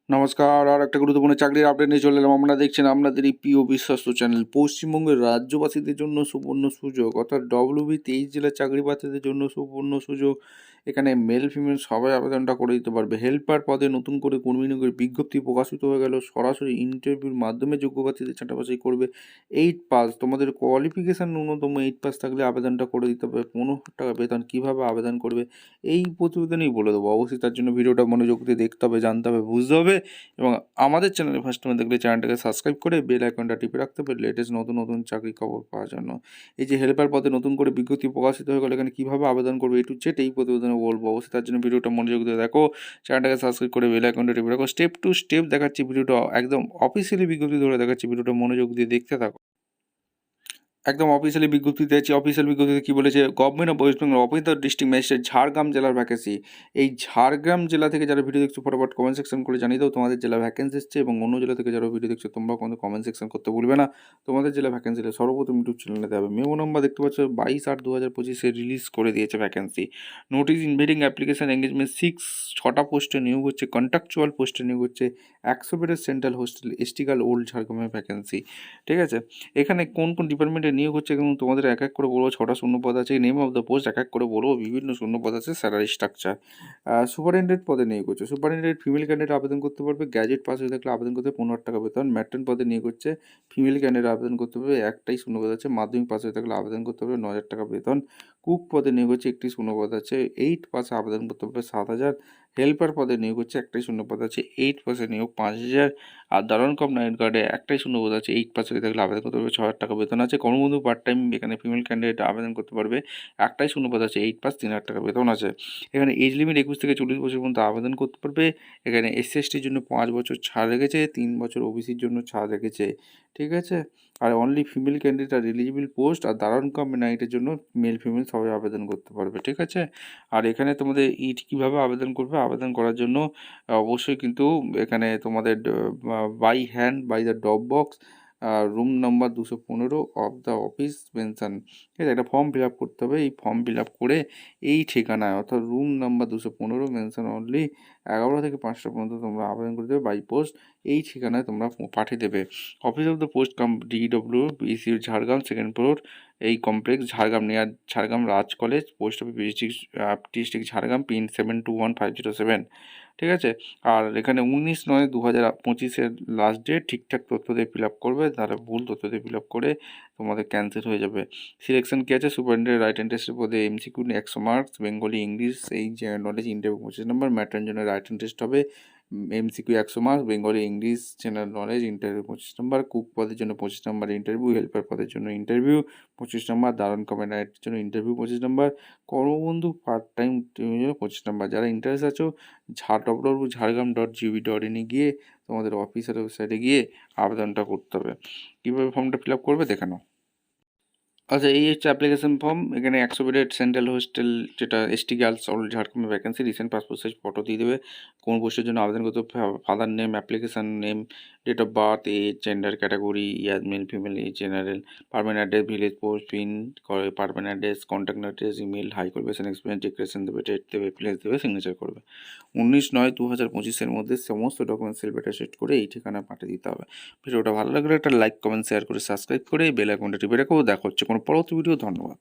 নমস্কার, আর একটা গুরুত্বপূর্ণ চাকরির আপডেট নিয়ে চলে এলাম। আপনারা দেখছেন আপনাদের এই প্রিয় বিশ্বস্ত চ্যানেল। পশ্চিমবঙ্গের রাজ্যবাসীদের জন্য সুবর্ণ সুযোগ, অর্থাৎ ডব্লিউবি 23 জেলার চাকরি প্রার্থীদের জন্য সুবর্ণ সুযোগ। এখানে মেল ফিমেল সবাই আবেদনটা করে দিতে পারবে। হেল্পার পদে নতুন করে কর্মী নিয়োগের বিজ্ঞপ্তি প্রকাশিত হয়ে গেল। সরাসরি ইন্টারভিউর মাধ্যমে যোগ্য প্রার্থীদের ছাঁটাবাছাই করবে। 8 পাস, তোমাদের কোয়ালিফিকেশান ন্যূনতম 8 পাস থাকলে আবেদনটা করে দিতে হবে। 15,000 টাকা বেতন। কীভাবে আবেদন করবে এই প্রতিবেদনেই বলে দেবো। অবশ্যই তার জন্য ভিডিওটা মনোযোগ দিয়ে দেখতে হবে, জানতে হবে, বুঝতে হবে। এবং আমাদের চ্যানেলে ফার্স্ট টাইম দেখলে চ্যানেলটাকে সাবস্ক্রাইব করে বেল আইকনটা টিপে রাখতে হবে লেটেস্ট নতুন নতুন চাকরি খবর পাওয়ার জন্য। এই যে হেল্পার পদে নতুন করে বিজ্ঞপ্তি প্রকাশিত হয়ে গেলে এখানে কীভাবে আবেদন করবে টু জেড এই প্রতিবেদনে বলবো। অবশ্যই তার জন্য ভিডিওটা মনোযোগ দিয়ে দেখো, চ্যানেলটাকে সাবস্ক্রাইব করে বেল আইকনটা টিপে রাখো। স্টেপ টু স্টেপ দেখাচ্ছি ভিডিওটা, একদম অফিসিয়ালি বিজ্ঞপ্তি ধরে দেখাচ্ছি, ভিডিওটা মনোযোগ দিয়ে দেখতে থাকো। একদম অফিসিয়ালি বিজ্ঞপ্তিতে আছে। অফিসিয়াল বিজ্ঞপ্তিতে কী বলেছে, government of West Bengal office the district magistrate Jhargram জেলার ভ্যাকেন্সি। এই ঝাড়গ্রাম জেলা থেকে যারা ভিডিও দেখছো ফটাফট কমেন্ট সেকশন করে জানিয়ে দাও তোমাদের জেলা ভ্যাকেন্সি এসছে। এবং অন্য জেলা থেকে যারা ভিডিও দেখছো তোমরা কোনো কমেন্ট সেকশন করতে ভুলবে না। তোমাদের জেলা ভ্যাকেন্সি সর্বপ্রথম ইউটিউব চ্যানেলে দেবে। মেমো নম্বর দেখতে পাচ্ছ 22/8/2025 রিলিজ করে দিয়েছে vacancy. Notice inviting application engagement 6টা পোস্টে নিয়োগ হচ্ছে, কন্ট্রাকচুয়াল পোস্টে নিয়োগ হচ্ছে। 100 বেডের সেন্ট্রাল হোস্টেল এসটিগাল ওল্ড ঝাড়গ্রামের ভ্যাকেন্সি। ঠিক আছে, এখানে কোন কোন ডিপার্টমেন্টে নিয়োগ হচ্ছে এবং তোমাদের এক এক করে বলবো। 6টা শূন্যপদ আছে, নেম অফ দ্য পোস্ট এক এক করে বলবো, বিভিন্ন শূন্যপদ আছে, স্যালারি স্ট্রাকচার। সুপারিনটেন্ডেন্ট পদে নিয়োগ হচ্ছে। সুপারিনটেন্ডেন্ট ফিমেল ক্যান্ডিডেট আবেদন করতে পারবে। গ্র্যাজুয়েট পাস হয়ে থাকলে আবেদন করতে 15,000 টাকা বেতন। ম্যাট্রন পদে নিয়োগ হচ্ছে। ফিমেল ক্যান্ডিডেট আবেদন করতে পারবে, একটাই শূন্যপদ আছে। মাধ্যমিক পাস হয়ে থাকলে আবেদন করতে পারবে, 9,000 টাকা বেতন। কুক পদে নিয়োগ হচ্ছে, একটি শূন্যপদ আছে। 8 পাসে আবেদন করতে পারবে, 7,000। হেল্পার পদে নিয়োগ হচ্ছে, একটাই শূন্যপদ আছে। 8 পাসে নিয়োগ, 5,000। আর দারোয়ান কাম নাইট গার্ডে একটাই শূন্যপদ আছে। 8 পাস হয়ে থাকলে আবেদন করতে পারবে, 6,000 টাকা বেতন আছে। কর্মবন্ধু পার্ট টাইম, এখানে ফিমেল ক্যান্ডিডেট আবেদন করতে পারবে, একটাই শূন্যপদ আছে। 8 পাস, 3,000 টাকা বেতন আছে। এখানে এজ লিমিট 21 থেকে 40 বছর পর্যন্ত আবেদন করতে পারবে। এখানে এসসি এসটির জন্য 5 বছর ছাড় রেখেছে, 3 বছর ওবিসির জন্য ছাড় রেখেছে। ঠিক আছে, আর অনলি ফিমেল ক্যান্ডিডেট আর এলিজিবল পোস্ট। আর দারোয়ান কাম নাইটের জন্য মেল ফিমেল সবাই আবেদন করতে পারবে। ঠিক আছে, আর এখানে তোমাদের কীভাবে আবেদন করবে, আবেদন করার জন্য অবশ্যই কিন্তু এখানে তোমাদের by hand by the drop box, room number 215 of the office mansion. ঠিক আছে, একটা ফর্ম ফিল আপ করতে হবে। এই ফর্ম ফিল আপ করে এই ঠিকানায়, অর্থাৎ রুম নাম্বার 215 মেনশন অনলি 11 থেকে 5টা পর্যন্ত তোমরা আবেদন করে দেবে বাই পোস্ট। এই ঠিকানায় তোমরা পাঠিয়ে দেবে। Office of the post DW BC Jhargram, second floor, এই complex Jhargram, near Jhargram Raj college, post office district Jhargram, pin 721507। ঠিক আছে, আর এখানে 19/9/2025 লাস্ট ডেট। ঠিকঠাক তথ্য দিয়ে ফিল আপ করবে, তাহলে ভুল তথ্য দিয়ে ফিল আপ করে তোমাদের ক্যান্সেল হয়ে যাবে। সিলেকশন কী আছে, সুপারিনটেন্ডেন্ট রাইট অ্যান্ড টেস্টের পদে MCQ 100 মার্কস, বেঙ্গলি ইংলিশ এই জেনারেল নলেজ ইন্টারভিউ 25 নম্বর। ম্যাট্রান জন্য রাইট অ্যান্ড টেস্ট হবে, MCQ 100 marks, Bengali English general knowledge interview 25 নম্বর। কুক পদের জন্য 25 নম্বর ইন্টারভিউ। হেল্পার পদের জন্য ইন্টারভিউ 25 নম্বর। দারোয়ান কাম নাইটের জন্য ইন্টারভিউ 25 নম্বর। কর্মবন্ধু পার্ট টাইম জন্য 25 নম্বর। যারা ইন্টারেস্ট আছো www.jhargram.gov.in এ গিয়ে তোমাদের অফিসের ওয়েবসাইটে গিয়ে আবেদনটা করতে হবে। কীভাবে ফর্মটা ফিল আপ করবে দেখে নাও। আচ্ছা, এই হচ্ছে অ্যাপ্লিকেশন ফর্ম। এখানে 100 বেডের সেন্ট্রাল হোস্টেল, যেটা এসটি গার্লস অল ঝাড়গ্রামের vacancy. Recent passport size photo দিয়ে দেবে। কোন পোস্টের জন্য আবেদন করতে হবে, father name, application name, date of birth, age, gender category, male female, age general, permanent address, village post, pin করে permanent address, contact address, email, high qualification experience, declaration দেবে, ডেট দেবে, প্লেস দেবে, সিগনেচার করবে। 19/9/2025 মধ্যে সমস্ত documents self attested করে এই ঠিকানায় পাঠিয়ে দিতে হবে। ভিডিওটা ভালো লাগলে একটা লাইক, কমেন্ট, শেয়ার করে সাবস্ক্রাইব করে বেল আইকনটা টিপে রাখো। দেখা হচ্ছে কোনো পরবর্তী ভিডিও। ধন্যবাদ।